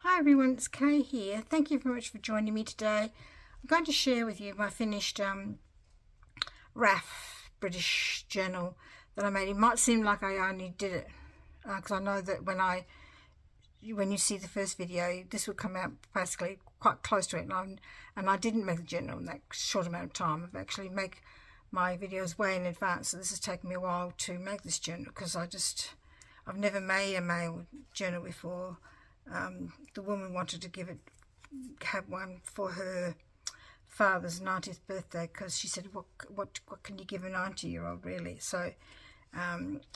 Hi everyone, it's Kay here. Thank you very much for joining me today. I'm going to share with you my finished RAF British journal that I made. It might seem like I only did it because I know that when you see the first video, this will come out basically quite close to it, and I didn't make the journal in that short amount of time. I've actually make my videos way in advance, so this has taken me a while to make this journal because I've never made a mail journal before. The woman wanted to have one for her father's 90th birthday because she said, what can you give a 90-year-old really? So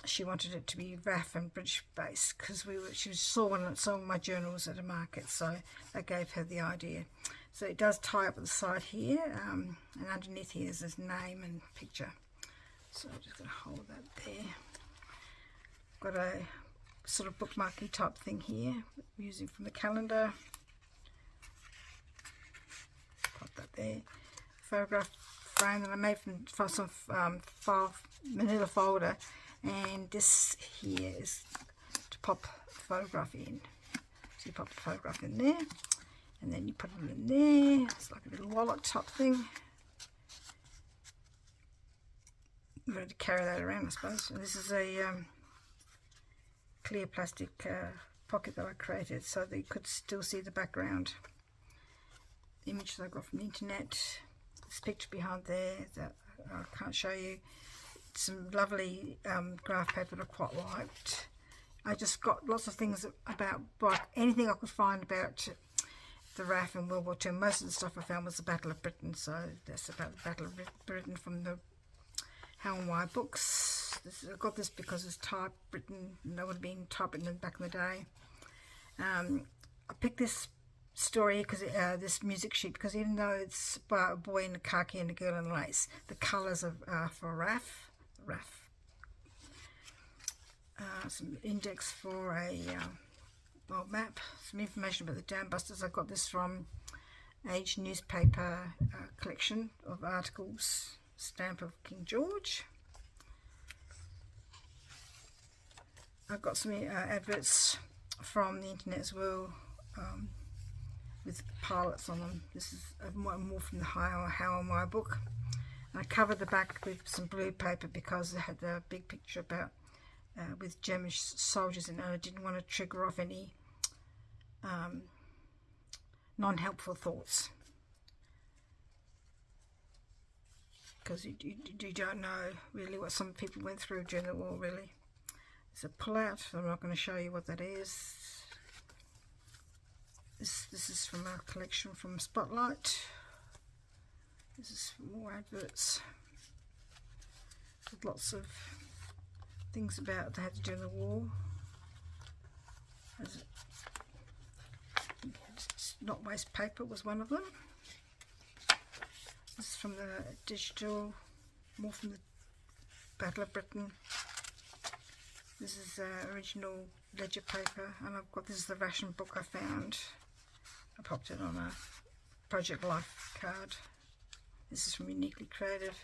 she wanted it to be RAF and British based because she saw my journals at a market, so that gave her the idea. So it does tie up at the side here, and underneath here is his name and picture. So I'm just going to hold that there. Got a sort of bookmarky type thing here, using from the calendar. Put that there. Photograph frame that I made from some manila folder, and this here is to pop the photograph in. So you pop the photograph in there, and then you put it in there. It's like a little wallet type thing. I'm going to carry that around, I suppose. And this is a clear plastic pocket that I created so that you could still see the background. The image that I got from the internet. This picture behind there that I can't show you. Some lovely graph paper that I quite liked. I just got lots of things about anything I could find about the RAF in World War II. Most of the stuff I found was the Battle of Britain, so that's about the Battle of Britain from the How and Why books. I got this because it's typewritten, and that would have been typewritten back in the day. I picked this story because this music sheet, because even though it's about a boy in a khaki and a girl in lace, the colours are for RAF. Some index for a map, some information about the dam busters. I got this from Age newspaper collection of articles, stamp of King George. I've got some adverts from the internet as well, with pilots on them. This is more from the How and Why book. And I covered the back with some blue paper because it had a big picture about with German soldiers in it, and I didn't want to trigger off any non-helpful thoughts, because you don't know really what some people went through during the war really. It's a pull-out. I'm not going to show you what that is. This is from our collection from Spotlight. This is more adverts with lots of things about they had to do in the war. Not waste paper was one of them. This is from the digital, more from the Battle of Britain. This is original ledger paper, and this is the ration book I found. I popped it on a Project Life card. This is from Uniquely Creative.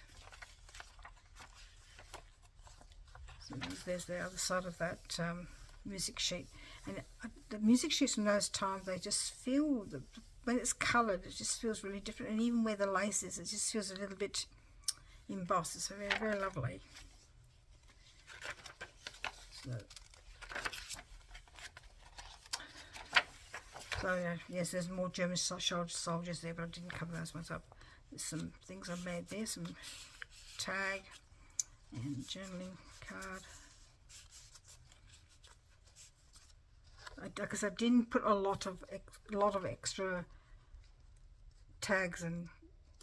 So there's the other side of that music sheet. And the music sheets from those times, they just feel, when it's coloured, it just feels really different. And even where the lace is, it just feels a little bit embossed. It's very, very lovely. So yes, there's more German soldiers there, but I didn't cover those ones up. There's some things I made there, some tag and journaling card. Because I didn't put a lot of extra tags and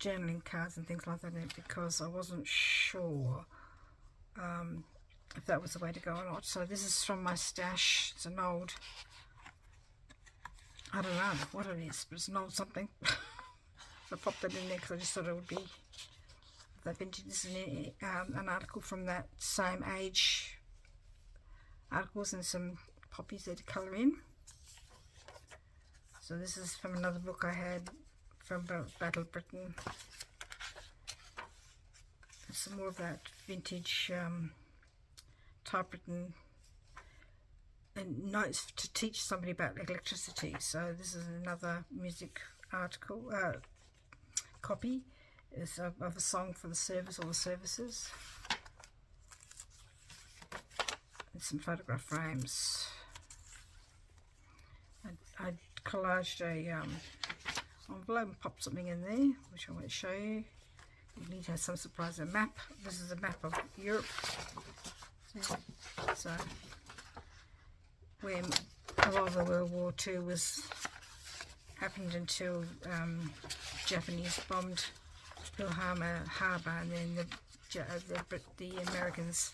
journaling cards and things like that in it because I wasn't sure if that was the way to go or not. So this is from my stash. It's an old, I don't know what it is, but it's an old something. So I popped that in there because I just thought it would be that vintage. This is an article from that same Age articles, and some poppies there to colour in. So this is from another book I had from Battle of Britain. Some more of that vintage typewritten notes to teach somebody about electricity. So this is another music article, copy is of a song for the service or the services. And some photograph frames. I collaged a envelope and popped something in there, which I won't show you. You need to have some surprise. A map. This is a map of Europe. So where a lot of the World War II was happened until Japanese bombed Pearl Harbor, and then the Americans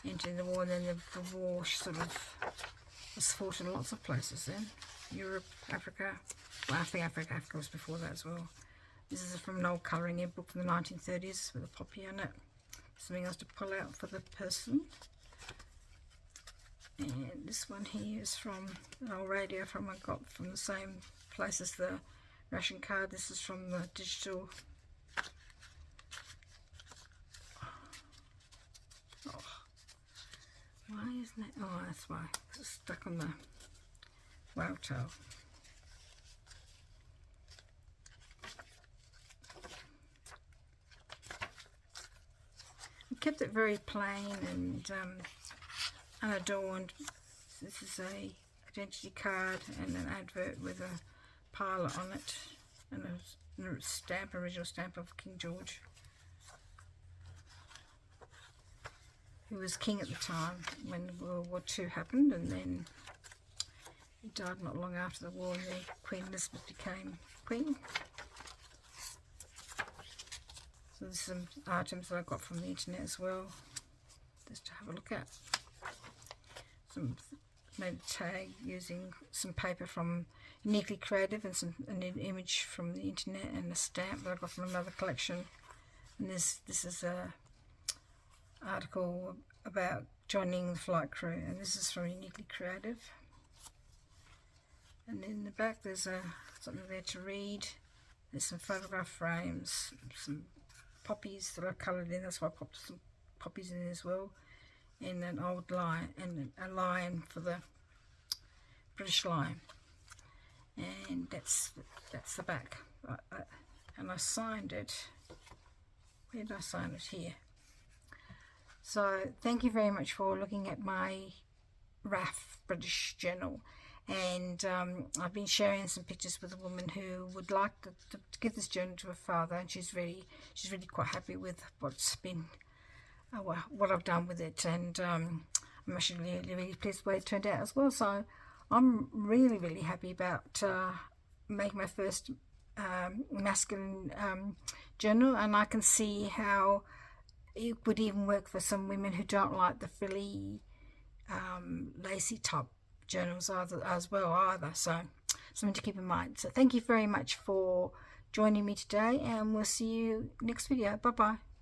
entered the war, and then the war sort of was fought in lots of places then. Europe, Africa. Well, I think Africa was before that as well. This is from an old colouring in book from the 1930s with a poppy on it. Something else to pull out for the person. And this one here is from an old radio I got from the same place as the ration card. This is from the digital. Oh, why isn't it? Oh, that's why. It's stuck on the whale tail. I kept it very plain and unadorned. This is a identity card and an advert with a pilot on it and a stamp, original stamp of King George, who was king at the time when World War II happened, and then he died not long after the war, and the Queen Elizabeth became queen. So there's some items that I got from the internet as well, just to have a look at. Some made a tag using some paper from Uniquely Creative and an image from the internet and a stamp that I got from another collection. And this is a article about joining the flight crew, and this is from Uniquely Creative. And in the back there's something there to read. There's some photograph frames, some poppies that I coloured in, that's why I popped some poppies in as well, and an old lion, and a lion for the British lion. And that's the back. And I signed it. Where did I sign it? Here. So thank you very much for looking at my RAF British journal, and I've been sharing some pictures with a woman who would like to give this journal to her father, and she's really quite happy with what's been what I've done with it, and I'm actually really pleased with the way it turned out as well. So I'm really happy about making my first masculine journal, and I can see how it would even work for some women who don't like the frilly, lacy type journals as well. So something to keep in mind. So thank you very much for joining me today, and we'll see you next video. Bye bye.